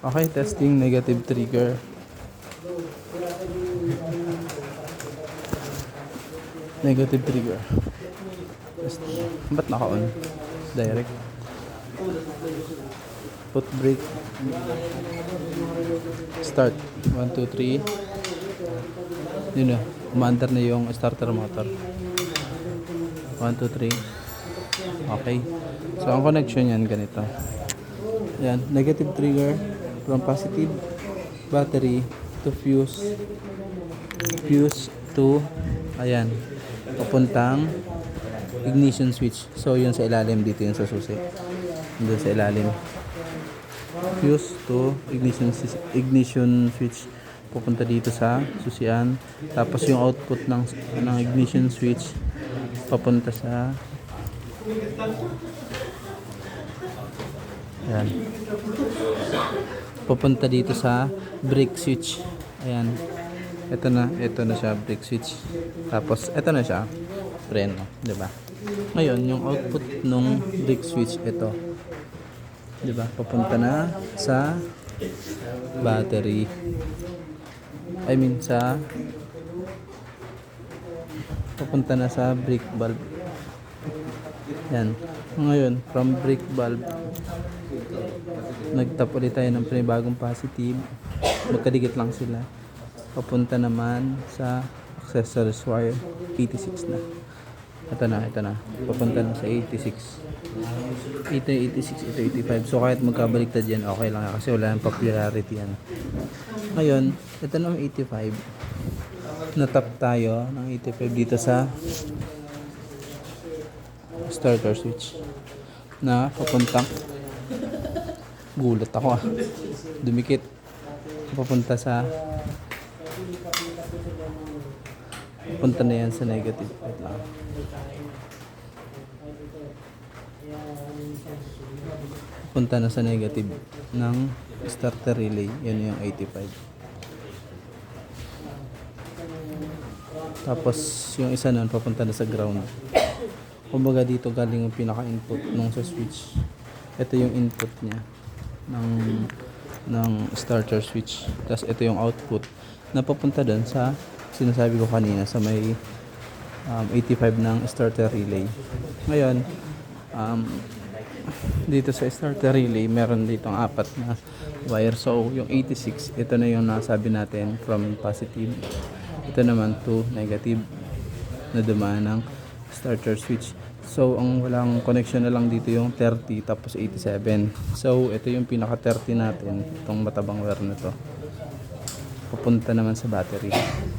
Okay, testing negative trigger. Negative trigger. Testing. Ba't naka-on? Direct. Put brake. Start. 1, 2, 3. Yun na. Umaandar na yung starter motor. 1, 2, 3. Okay. So, ang connection yan ganito. Yan. Negative trigger from positive battery to fuse. Fuse to ayan. Papuntang ignition switch. So, yun sa ilalim. Dito yun sa susi. Doon sa ilalim. Fuse to ignition switch. Pupunta dito sa susian. Tapos yung output ng ignition switch papunta sa ayan. Papunta dito sa brake switch. Ayan. Ito na siya, brake switch. Tapos ito na siya, preno, 'di ba? Ngayon, yung output nung brake switch ito. 'Di ba? Papunta na sa battery. Papunta na sa brake valve. Yan. Ngayon, from brake valve, nagtap ulit tayo ng panibagong positive. Magkadikit lang sila. Papunta naman sa accessories wire. 86 na. Ito na. Papunta na sa 86. Ito 86, ito 85. So kahit magkabaliktad yan, okay lang kasi wala nang popularity yan. Ngayon, ito naman 85. Natap tayo ng 85 dito sa starter switch na papuntang gulat ako dumikit papunta na yan sa negative. Wait lang. Punta na sa negative ng starter relay. Yan yung 85. Tapos yung isa nun papunta na sa ground. Kumbaga dito galing yung pinaka-input nung sa switch. Ito yung input niya ng starter switch. Tapos ito yung output na papunta doon sa sinasabi ko kanina sa may 85 ng starter relay. Ngayon, dito sa starter relay, meron ditong 4 na wire. So, yung 86, ito na yung nasabi natin from positive. Ito naman to negative na dumaan ng starter switch. So, ang walang connection na lang dito yung 30 tapos 87. So, ito yung pinaka 30 natin. Itong matabang wire na to. Pupunta naman sa battery.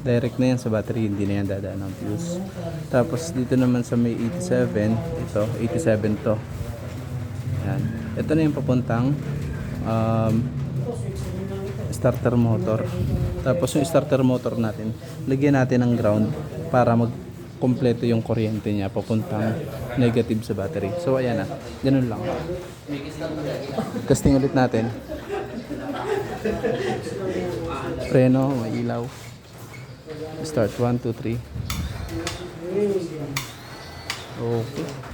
Direct na yan sa battery. Hindi na yan dadaan ng fuse. Tapos, dito naman sa may 87. Ito, 87 to. Yan. Ito na yung papuntang starter motor. Tapos, yung starter motor natin, lagyan natin ng ground para kompleto yung kuryente niya papuntang negative sa battery. So ayan na, ganun lang. Testing ulit natin. Preno, may ilaw. Start 1, 2, 3. Okay.